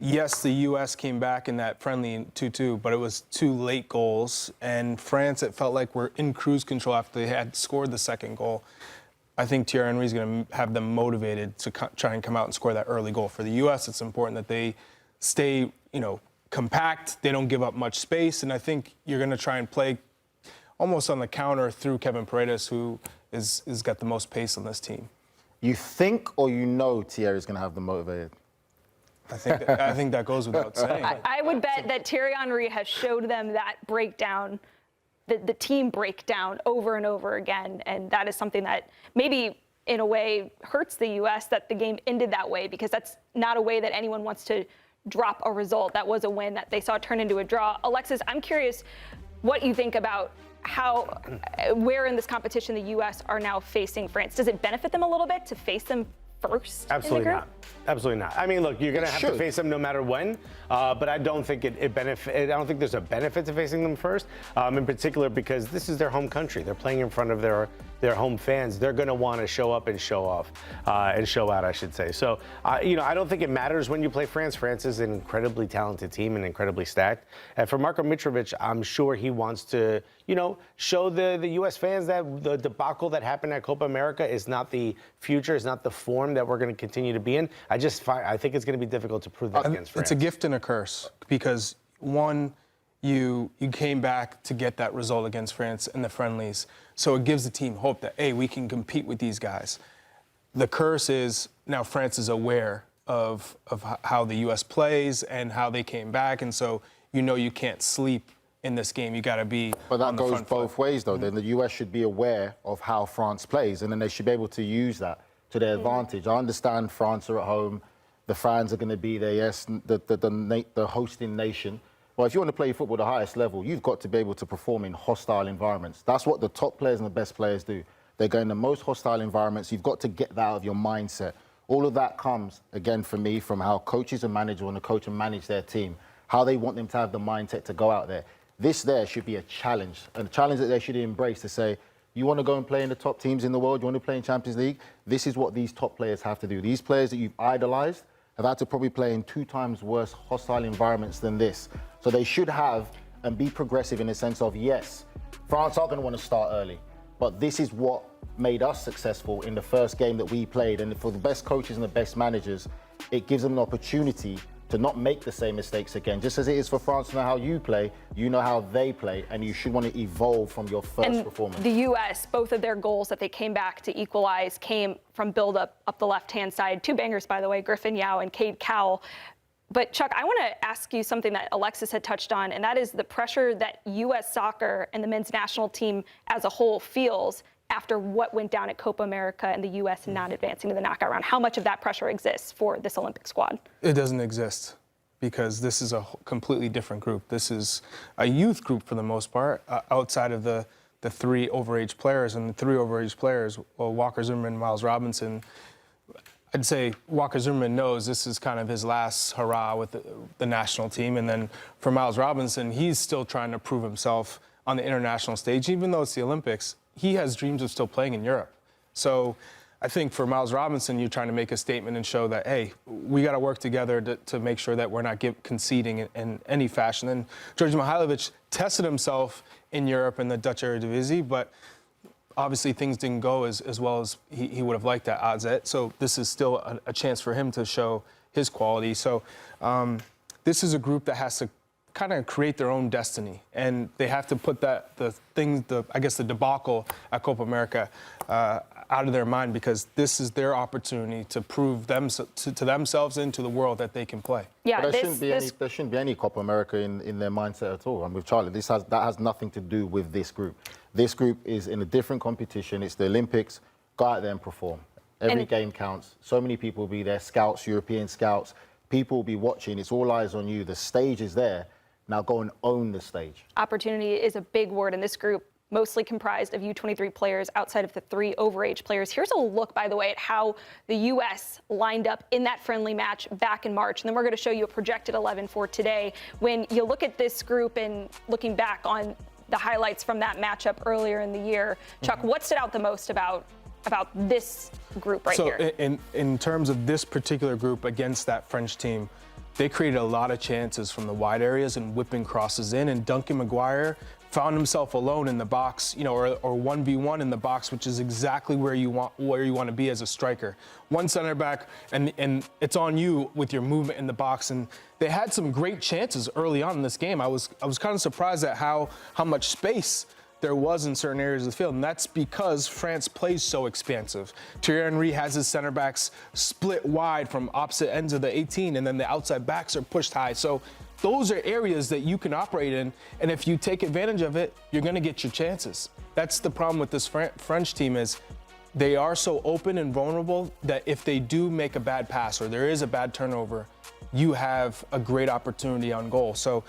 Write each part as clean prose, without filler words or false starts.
yes, the U.S. came back in that friendly 2-2, but it was 2 late goals. And France, it felt like were in cruise control after they had scored the second goal. I think Thierry Henry's going to have them motivated to try and come out and score that early goal. For the U.S., it's important that they stay, compact. They don't give up much space. And I think you're going to try and play almost on the counter through Kevin Paredes, who is got the most pace on this team. You think or you know Thierry's going to have them motivated? I think that goes without saying. I would bet that Thierry Henry has showed them that breakdown, the team breakdown over and over again. And that is something that maybe in a way hurts the U.S. that the game ended that way, because that's not a way that anyone wants to drop a result. That was a win that they saw turn into a draw. Alexis, I'm curious what you think about where in this competition the U.S. are now facing France. Does it benefit them a little bit to face them first? Absolutely not. Absolutely not. I mean, look, you're going to have to face them no matter when, but I don't think I don't think there's a benefit to facing them first, in particular because this is their home country. They're playing in front of their home fans. They're going to want to show up and show off, and show out, I should say. So, I don't think it matters when you play France. France is an incredibly talented team and incredibly stacked. And for Marko Mitrovic, I'm sure he wants to, show the U.S. fans that the debacle that happened at Copa America is not the future, is not the form that we're going to continue to be in. I think it's going to be difficult to prove that against France. It's a gift and a curse because, one, you came back to get that result against France in the friendlies. So it gives the team hope that, hey, we can compete with these guys. The curse is now France is aware of how the U.S. plays and how they came back. And so you can't sleep in this game. You got to be But that on the goes front both foot. ways, though. Then the U.S. should be aware of how France plays, and then they should be able to use that to their advantage. I understand France are at home. The fans are going to be there, yes, the hosting nation. Well, if you want to play football at the highest level, you've got to be able to perform in hostile environments. That's what the top players and the best players do. They go in the most hostile environments. You've got to get that out of your mindset. All of that comes, again, for me, from how coaches and managers want to coach and manage their team, how they want them to have the mindset to go out there. This there should be a challenge that they should embrace to say, you want to go and play in the top teams in the world, you want to play in Champions League, this is what these top players have to do. These players that you've idolized have had to probably play in 2 times worse hostile environments than this. So they should have and be progressive in the sense of, yes, France are going to want to start early, but this is what made us successful in the first game that we played. And for the best coaches and the best managers, it gives them an opportunity to not make the same mistakes again. Just as it is for France to know how you play, you know how they play, and you should want to evolve from your first performance. The U.S., both of their goals that they came back to equalize came from build-up up the left-hand side. 2 bangers, by the way, Griffin Yao and Cade Cowell. But, Chuck, I want to ask you something that Alexis had touched on, and that is the pressure that U.S. Soccer and the men's national team as a whole feels after what went down at Copa America and the U.S. not advancing to the knockout round. How much of that pressure exists for this Olympic squad? It doesn't exist because this is a completely different group. This is a youth group for the most part, outside of the 3 overage players. And the 3 overage players, Walker Zimmerman, Miles Robinson, I'd say Walker Zimmerman knows this is kind of his last hurrah with the national team. And then for Miles Robinson, he's still trying to prove himself on the international stage. Even though it's the Olympics, he has dreams of still playing in Europe. So I think for Miles Robinson, you're trying to make a statement and show that, hey, we got to work together to make sure that we're not conceding in any fashion. And Georgi Mihailovic tested himself in Europe in the Dutch Eredivisie, but obviously things didn't go as well as he would have liked at AZ. So this is still a chance for him to show his quality. So this is a group that has to kind of create their own destiny, and they have to put the debacle at Copa America out of their mind, because this is their opportunity to prove to themselves and to the world that they can play. Yeah, but there shouldn't be any Copa America in their mindset at all. I'm with Charlie. That has nothing to do with this group. This group is in a different competition. It's the Olympics. Go out there and perform. Every game counts. So many people will be there, scouts, European scouts. People will be watching. It's all eyes on you. The stage is there. Now go and own the stage. Opportunity is a big word in this group, mostly comprised of U23 players outside of the 3 overage players. Here's a look, by the way, at how the U.S. lined up in that friendly match back in March. And then we're going to show you a projected 11 for today. When you look at this group and looking back on the highlights from that matchup earlier in the year, Chuck, what stood out the most about this group right here? So in terms of this particular group against that French team, they created a lot of chances from the wide areas and whipping crosses in. And Duncan McGuire found himself alone in the box, or 1v1 in the box, which is exactly where you want to be as a striker. One center back, and it's on you with your movement in the box. And they had some great chances early on in this game. I was kind of surprised at how much space there was in certain areas of the field, and that's because France plays so expansive. Thierry Henry has his center backs split wide from opposite ends of the 18, and then the outside backs are pushed high. So those are areas that you can operate in, and if you take advantage of it, you're going to get your chances. That's the problem with this French team is they are so open and vulnerable that if they do make a bad pass or there is a bad turnover, you have a great opportunity on goal. So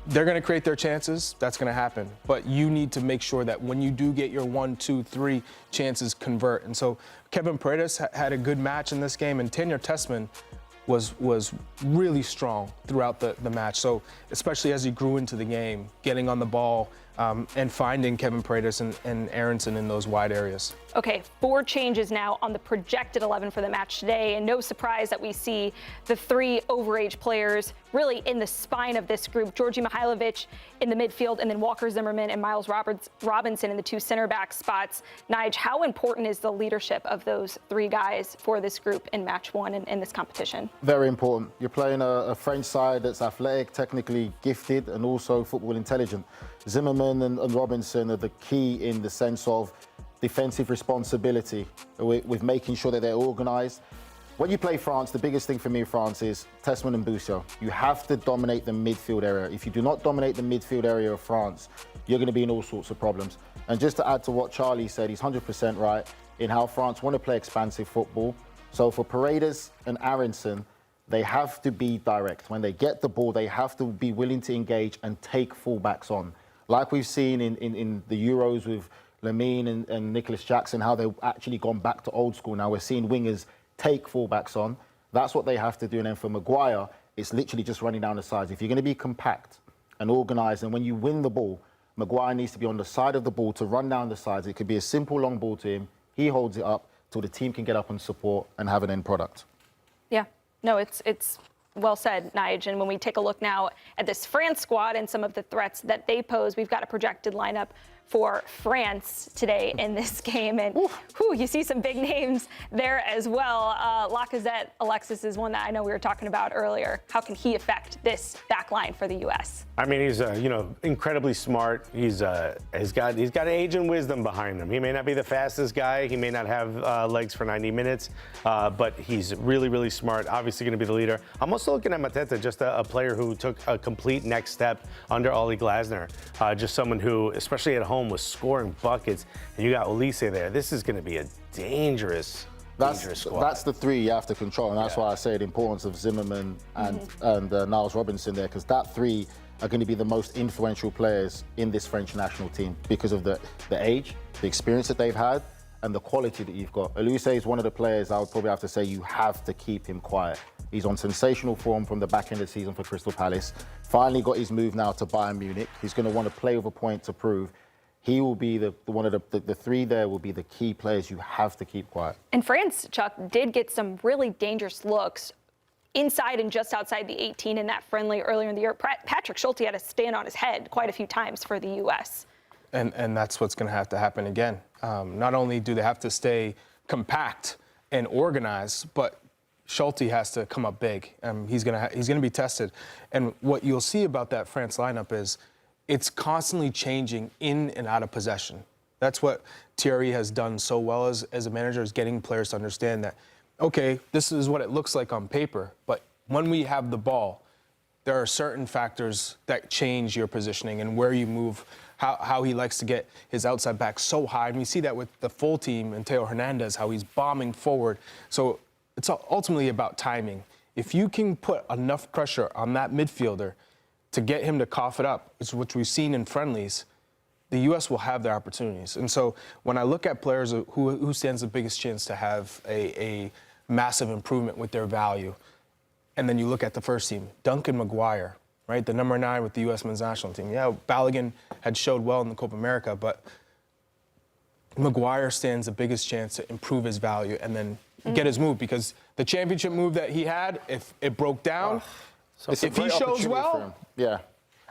they're going to create their chances. That's going to happen. But you need to make sure that when you do get your 1, 2, 3 chances, convert. And so Kevin Paredes had a good match in this game, and Tanya Tessman was really strong throughout the match. So especially as he grew into the game, getting on the ball and finding Kevin Paredes and Aronson in those wide areas. Okay, 4 changes now on the projected 11 for the match today, and no surprise that we see the 3 overage players really in the spine of this group. Georgi Mihailovic in the midfield, and then Walker Zimmerman and Miles Robinson in the 2 center back spots. Nige, how important is the leadership of those 3 guys for this group in match 1 in this competition? Very important. You're playing a French side that's athletic, technically gifted, and also football intelligent. Zimmerman and Robinson are the key in the sense of defensive responsibility with making sure that they're organised. When you play France, the biggest thing for me in France is Tessman and Boucher. You have to dominate the midfield area. If you do not dominate the midfield area of France, you're going to be in all sorts of problems. And just to add to what Charlie said, he's 100% right in how France want to play expansive football. So for Paredes and Aronson, they have to be direct. When they get the ball, they have to be willing to engage and take fullbacks on. Like we've seen in the Euros with Lamine and Nicholas Jackson, how they've actually gone back to old school. Now we're seeing wingers take fullbacks on. That's what they have to do. And then for Maguire, it's literally just running down the sides. If you're going to be compact and organised, and when you win the ball, Maguire needs to be on the side of the ball to run down the sides. It could be a simple long ball to him. He holds it up till the team can get up and support and have an end product. Yeah, no, it's well said, Nige. And when we take a look now at this France squad and some of the threats that they pose, we've got a projected lineup for France today in this game. And you see some big names there as well. Lacazette, Alexis, is one that I know we were talking about earlier. How can he affect this back line for the U.S.? I mean, he's incredibly smart. He's got age and wisdom behind him. He may not be the fastest guy. He may not have legs for 90 minutes, but he's really, really smart. Obviously going to be the leader. I'm also looking at Mateta, just a player who took a complete next step under Ollie Glasner. Just someone who, especially at home, was scoring buckets. And you got Olise there. This is going to be a dangerous squad. That's the 3 you have to control, and that's why I say the importance of Zimmerman and Niles Robinson there, because that 3 are going to be the most influential players in this French national team because of the age, the experience that they've had, and the quality that you've got. Olise is one of the players I would probably have to say you have to keep him quiet. He's on sensational form from the back end of the season for Crystal Palace. Finally got his move now to Bayern Munich. He's going to want to play with a point to prove. He will be one of the 3 there will be the key players you have to keep quiet. And France, Chuck, did get some really dangerous looks inside and just outside the 18 in that friendly earlier in the year. Patrick Schulte had to stand on his head quite a few times for the U.S. And that's what's going to have to happen again. Not only do they have to stay compact and organized, but Schulte has to come up big. He's going to be tested. And what you'll see about that France lineup is it's constantly changing in and out of possession. That's what Thierry has done so well as a manager, is getting players to understand that, okay, this is what it looks like on paper, but when we have the ball, there are certain factors that change your positioning and where you move, how he likes to get his outside back so high. And we see that with the full team and Theo Hernandez, how he's bombing forward. So it's ultimately about timing. If you can put enough pressure on that midfielder to get him to cough it up, which we've seen in friendlies, the U.S. will have their opportunities. And so when I look at players who stands the biggest chance to have a massive improvement with their value, and then you look at the first team, Duncan McGuire, right, the number 9 with the U.S. men's national team. Yeah, Balogun had showed well in the Copa America, but McGuire stands the biggest chance to improve his value and then get his move, because the championship move that he had, if it broke down, if he shows well, yeah.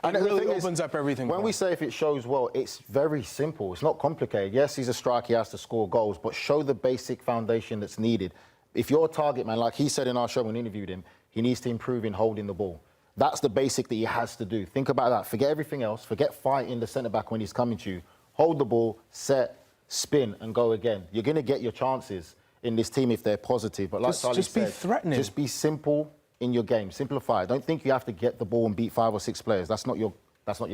And it really opens up everything. When we say if it shows well, it's very simple. It's not complicated. Yes, he's a striker, he has to score goals, but show the basic foundation that's needed. If you're a target man, like he said in our show when we interviewed him, he needs to improve in holding the ball. That's the basic that he has to do. Think about that. Forget everything else. Forget fighting the centre-back when he's coming to you. Hold the ball, set, spin, and go again. You're going to get your chances in this team if they're positive. But like Charlie just be said, threatening. Just be simple in your game. Simplify. Don't think you have to get the ball and beat 5 or 6 players. That's not your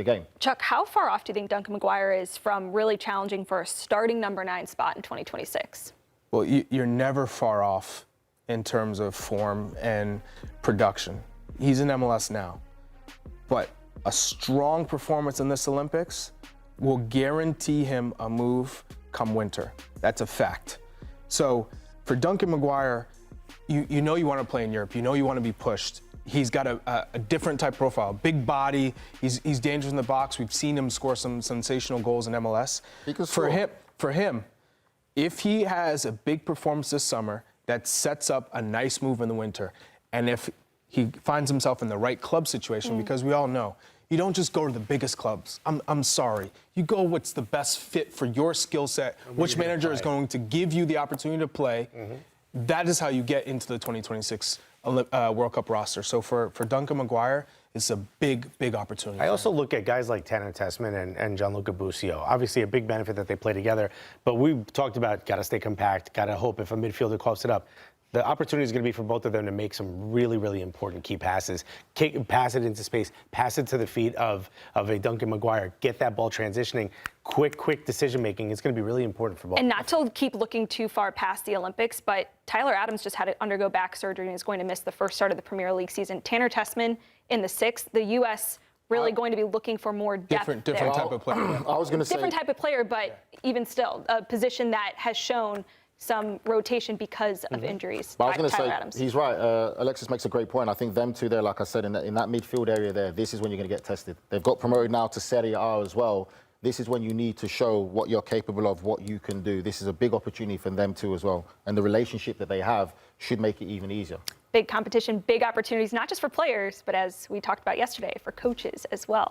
game. Chuck, how far off do you think Duncan McGuire is from really challenging for a starting number 9 spot in 2026? Well, you're never far off in terms of form and production. He's in MLS now. But a strong performance in this Olympics will guarantee him a move come winter. That's a fact. So for Duncan McGuire, you know you want to play in Europe. You know you want to be pushed. He's got a different type profile. Big body. He's dangerous in the box. We've seen him score some sensational goals in MLS. For him, if he has a big performance this summer that sets up a nice move in the winter, and if he finds himself in the right club situation, because we all know, you don't just go to the biggest clubs. I'm sorry. You go what's the best fit for your skill set, which manager is going to give you the opportunity to play. That is how you get into the 2026 World Cup roster. So for Duncan McGuire, it's a big, big opportunity. I also look at guys like Tanner Tessman and Gianluca Busio. Obviously, a big benefit that they play together. But we've talked about got to stay compact, got to hope if a midfielder coughs it up. The opportunity is going to be for both of them to make some really, really important key passes. Pass it into space, pass it to the feet of a Duncan McGuire, get that ball transitioning. Quick decision-making. It's going to be really important for both. And not to keep looking too far past the Olympics, but Tyler Adams just had to undergo back surgery and is going to miss the first start of the Premier League season. Tanner Tessman in the 6th. The U.S. really going to be looking for more depth different type of player. I was going to say different type of player, but even still, a position that has shown some rotation because of injuries. But I was going to Tyler say, Adams. he's right. Alexis makes a great point. I think them two there, like I said, in that midfield area there, this is when you're going to get tested. They've got promoted now to Serie A as well. This is when you need to show what you're capable of, what you can do. This is a big opportunity for them too as well. And the relationship that they have should make it even easier. Big competition, big opportunities, not just for players, but as we talked about yesterday, for coaches as well.